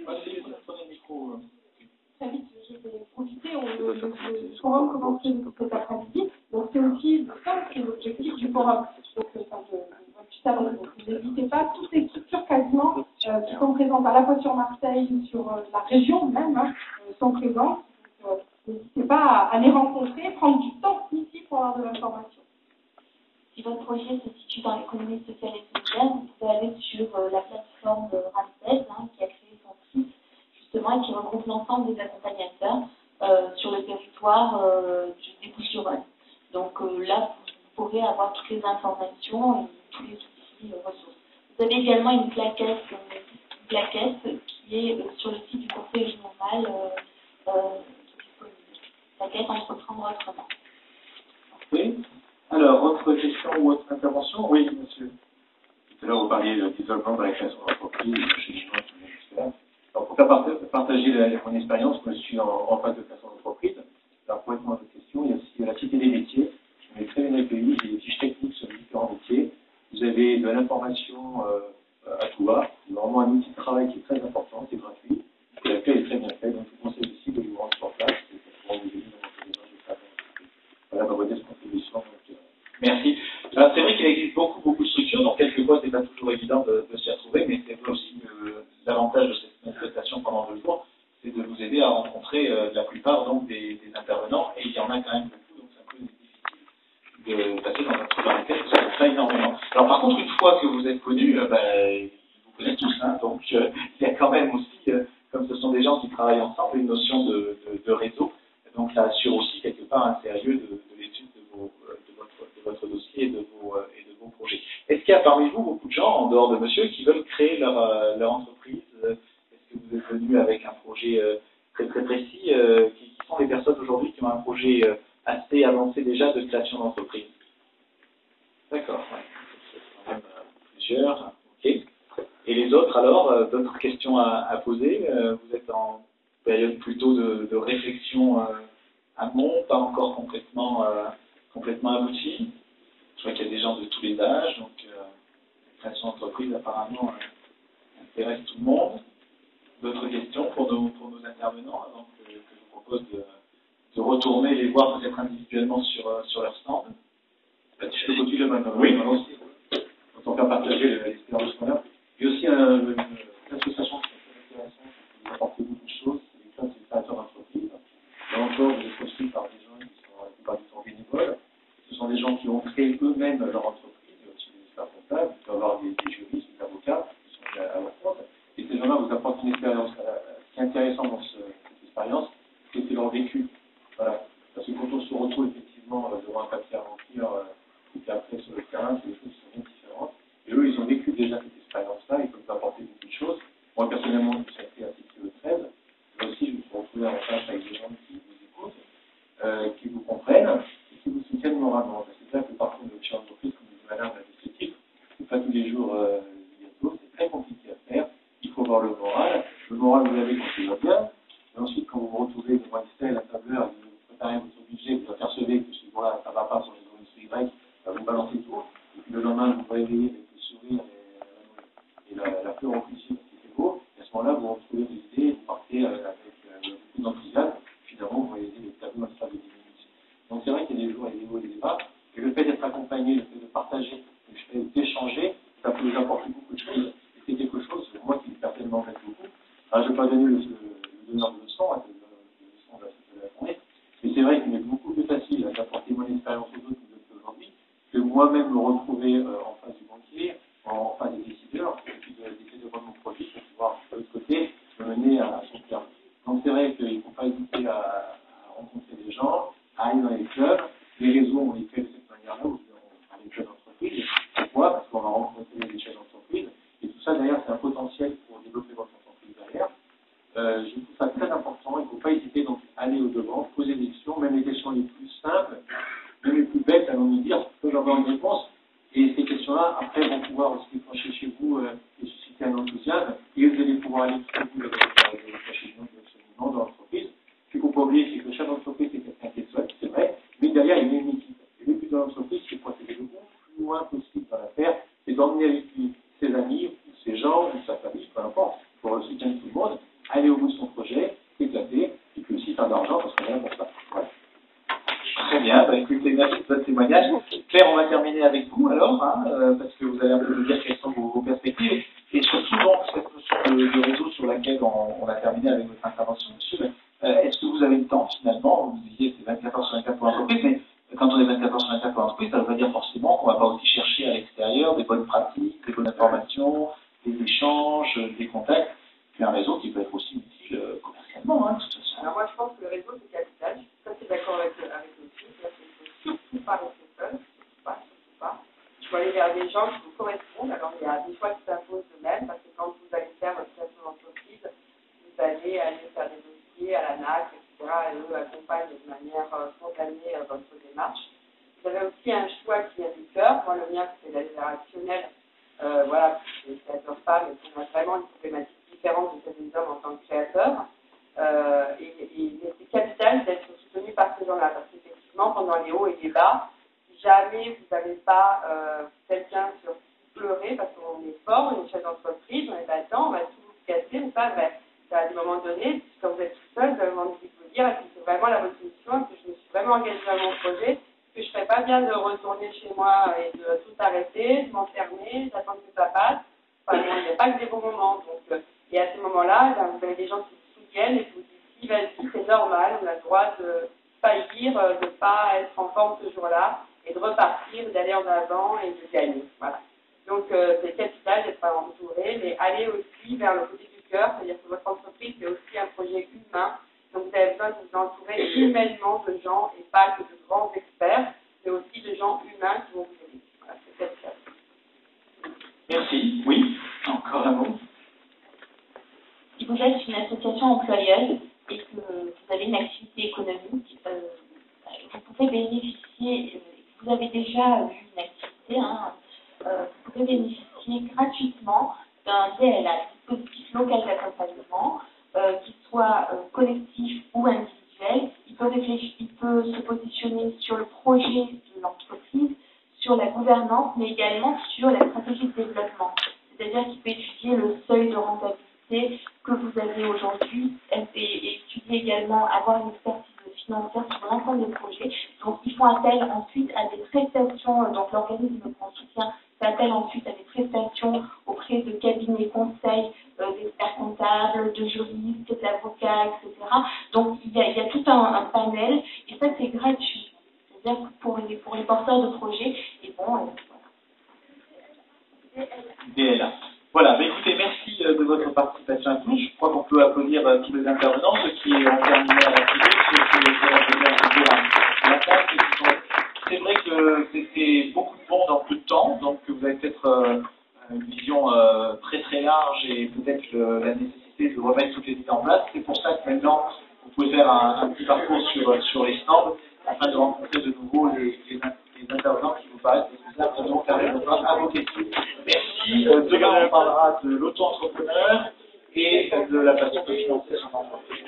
Prenez le micro. Très vite, je vais profiter. Le forum commence cet après-midi. Donc, c'est aussi ça, c'est l'objectif du forum. Donc, vous n'hésitez pas, toutes les structures quasiment qui sont présentes à la fois sur Marseille, sur la région même, sont présentes. Donc, n'hésitez pas à les rencontrer, prendre du temps ici pour avoir de l'information. Si votre projet se situe dans l'économie sociale et solidaire, vous pouvez aller sur la plateforme Ramsès, qui a créé son site justement et qui regroupe l'ensemble des accompagnateurs sur le territoire des Bouches-du-Rhône. Donc là, vous pourrez avoir toutes les informations et tous les outils ressources. Vous avez également une plaquette qui est sur le site du Conseil régional qui est disponible. Plaquette Entreprendre autrement. Oui. Alors, autre question ou autre intervention? Oui, monsieur. Tout à l'heure, vous parliez de développement de la création d'entreprise chez les gens qui viennent jusque-là. Alors, pour faire partager mon expérience, moi, je suis en phase de création d'entreprise. Alors, pour répondre à votre question, il y a aussi la Cité des métiers. On est très bien accueillis, j'ai des fiches techniques sur les différents métiers. Vous avez de l'information à tout va. C'est vraiment un outil de travail qui est très important, c'est gratuit. Et l'accueil est très bien fait, donc je vous conseille aussi de vous rendre sur place. Et ça pourra vous aider dans votre démarche de création d'entreprise. Voilà ma modeste contribution. Merci. Alors, c'est vrai qu'il existe beaucoup de structures, donc quelquefois c'est pas toujours évident de s'y retrouver, mais c'est vrai aussi que l'avantage de cette manifestation pendant 2 jours, c'est de vous aider à rencontrer la plupart donc des intervenants, et il y en a quand même beaucoup, donc c'est un peu difficile de passer dans un truc dans lequel vous savez pas énormément. Alors par contre, une fois que vous êtes connus, ils vous connaissent tous, donc il y a quand même aussi, comme ce sont des gens qui travaillent ensemble, une notion de réseau, donc ça assure aussi quelque part un sérieux de l'étude de votre dossier et de vos projets. Est-ce qu'il y a parmi vous beaucoup de gens, en dehors de monsieur, qui veulent créer leur entreprise? Est-ce que vous êtes venu avec un projet très précis? Qui sont les personnes aujourd'hui qui ont un projet assez avancé déjà de création d'entreprise? D'accord, ouais. C'est quand même plusieurs. Ok. Et les autres alors, d'autres questions à poser? Vous êtes en période plutôt de réflexion amont, pas encore complètement aboutie. Je vois qu'il y a des gens de tous les âges, donc la création d'entreprise apparemment intéresse tout le monde. D'autres questions pour nos intervenants avant que je vous propose de retourner les voir peut-être individuellement sur leur stand. Je peux continuer maintenant. Oui. Quand on fait partager l'expérience qu'on a. Il y a aussi une association qui est très intéressante, qui nous apporte beaucoup de choses, c'est les classes des créateurs d'entreprise. Là encore, vous êtes construit par des gens qui sont la plupart du temps bénévoles. Ce sont des gens qui ont créé eux-mêmes leur entreprise. Il y a aussi des experts comptables, il peut y avoir des juristes, des avocats qui sont à leur compte. Et ces gens-là vous apportent une expérience. Ce qui est intéressant dans cette expérience, c'est leur vécu. Voilà. Parce que quand on se retrouve effectivement devant un papier à remplir, et puis après sur le terrain, c'est des choses qui sont bien différentes. Et eux, ils ont vécu déjà cette expérience-là, ils peuvent apporter beaucoup de choses. Moi, personnellement, je suis resté à cycle 13. Là aussi, je me suis retrouvé en face avec des gens qui vous écoutent, qui vous comprennent et qui vous soutiennent moralement. Parce que c'est là que parfois, notre chef d'entreprise, comme dit madame la descriptive, c'est pas tous les jours bientôt, c'est très compliqué à faire. Il faut voir le moral. Le moral, vous l'avez quand il va bien. Et ensuite, quand vous vous retrouvez devant Excel, la tableur, et vous préparez votre budget, vous apercevez que ce jour-là, ça ne va pas sur les zones Y, vous balancez tout. Et puis le lendemain, vous vous réveillez avec le sourire et la fleur au fusil parce que c'est beau. Et à ce moment-là, vous retrouvez des idées, vous partez avec beaucoup d'enthousiasme. Finalement, vous réalisez des tableaux à de 10 minutes. Donc c'est vrai qu'il y a des jours et des hauts et des bas. Et le fait d'être accompagné, le fait de partager, le fait d'échanger, ça peut nous apporter beaucoup de choses. Et c'est quelque chose, moi, qui personnellement m'aide beaucoup. Alors, je ne vais pas donner le donneur de leçon, le leçon de la journée. Mais c'est vrai qu'il m'est beaucoup plus facile d'apporter mon expérience aux autres aujourd'hui que moi-même me retrouver en face du banquier, en face des décideurs, et puis d'essayer de vendre mon produit pour pouvoir, de l'autre côté, me mener à son terme. Donc c'est vrai qu'il ne faut pas hésiter à rencontrer des gens, à aller dans les clubs. Les réseaux, on les fait de cette manière-là, ou dans les clubs d'entreprise. Pourquoi? Parce qu'on va rencontrer des chefs d'entreprise. Et tout ça, d'ailleurs, c'est un potentiel pour développer votre entreprise derrière. Je trouve ça très important. Il ne faut pas hésiter donc à aller au-devant, poser des questions, même les questions les plus simples, même les plus bêtes, allons nous dire, peut avoir une réponse. Et ces questions-là, après, vont pouvoir aussi déclencher chez vous et susciter un enthousiasme. Et vous allez pouvoir aller tout au bout de votre cheminement dans l'entreprise. Ce qu'il ne faut pas oublier, c'est que chaque entreprise, c'est quelqu'un qui est seul, c'est vrai, mais derrière, il y a une équipe. Et le but de l'entreprise, c'est quoi? C'est le plus loin possible dans l'affaire, c'est d'emmener avec lui ses amis, ou ses gens, ou sa famille, peu importe, soutien de tout le monde, aller au bout de son projet, s'éclater, et puis aussi faire de l'argent parce qu'on est là pour ça. Voilà. Très bien, bah, écoutez, merci de votre témoignage. Claire, on va terminer avec vous alors, hein, parce que vous allez un peu nous dire quelles sont vos perspectives, et surtout donc cette notion de réseau sur laquelle on a terminé avec votre intervention, monsieur. Est-ce que vous avez le temps finalement? Vous disiez que c'est 24 heures sur 24 pour l'entreprise, mais quand on est 24 heures sur 24 pour l'entreprise, ça ne veut pas dire forcément qu'on ne va pas aussi chercher à l'extérieur des bonnes pratiques, des bonnes informations, des échanges, des contacts, puis un réseau qui peut être aussi utile commercialement, hein, de toute façon. Alors moi je pense que le réseau c'est capital, je suis tout à fait d'accord avec le film, c'est-à-dire qu'il ne faut surtout pas rester seul, surtout pas. Il faut aller vers des gens qui vous correspondent. Alors il y a des choix qui s'imposent eux-mêmes, parce que quand vous allez faire votre création d'entreprise, vous allez aller faire des dossiers à la NAC, etc. Et eux accompagnent de manière spontanée votre démarche. Vous avez aussi un choix qui vient du cœur. Moi le mien c'est d'aller vers Actionnel, voilà, c'est créateur femme, et on a vraiment une problématique différente de celle des hommes en tant que créateurs. Et c'est capital d'être soutenu par ces gens-là, parce qu'effectivement, pendant les hauts et les bas, si jamais vous n'avez pas quelqu'un sur qui pleurer, parce qu'on est fort, on est chef d'entreprise, on est battant, on va tout vous casser, ou pas, à des moments donnés, quand vous êtes tout seul, vous avez envie de vous dire, est-ce que c'est vraiment la bonne solution, est-ce que je me suis vraiment engagée dans mon projet, est-ce que je ne ferais pas bien de retourner chez moi et de tout arrêter, de m'enfermer, d'attendre que ça passe. Enfin, il n'y a pas que des bons moments. Donc, et à ces moments-là, vous avez des gens qui vous soutiennent et qui vous disent, si, vas-y, c'est normal, on a le droit de faillir, de ne pas être en forme ce jour-là, et de repartir, d'aller en avant et de gagner. Voilà. Donc, c'est capital d'être entouré, mais allez aussi vers le côté du cœur, c'est-à-dire que votre entreprise, c'est aussi un projet humain. Donc, vous avez besoin de vous entourer humainement de gens, et pas que de grands experts, mais aussi de gens humains qui vont vous aider. Voilà, c'est capital. Merci. Oui, encore un mot. Si vous êtes une association employeuse et que vous avez une activité économique, vous pouvez bénéficier, vous avez déjà eu une activité, vous pouvez bénéficier gratuitement d'un DLA, dispositif local d'accompagnement, qu'il soit collectif ou individuel. Il peut se positionner sur le projet de l'entreprise, sur la gouvernance, mais également sur la stratégie de développement. C'est-à-dire qu'il peut étudier le seuil de rentabilité que vous avez aujourd'hui et étudier également, avoir une expertise financière sur l'ensemble des projets. Donc, ils font appel ensuite à des prestations, donc l'organisme qu'on soutient fait appel ensuite à des prestations auprès de cabinets conseils, d'experts comptables, de juristes, d'avocats, etc. Donc, il y a tout un panel, et ça, c'est gratuit. C'est-à-dire que pour les porteurs de projets, et bon, voilà. DLA. Voilà, bah écoutez, merci de votre participation à tous. Je crois qu'on peut applaudir tous les intervenants, ceux qui ont terminé à la télé, ceux qui ont été à la table. C'est vrai que c'était beaucoup de monde en peu de temps, donc vous avez peut-être une vision très très large et peut-être la nécessité de remettre toutes les idées en place. C'est pour ça que maintenant, vous pouvez faire un petit parcours sur les stands afin de rencontrer de nouveau les intervenants qui vous paraissent nécessaires donc à répondre à vos questions. Merci. Demain, on parlera de l'auto-entrepreneur et de la façon de financer son entreprise.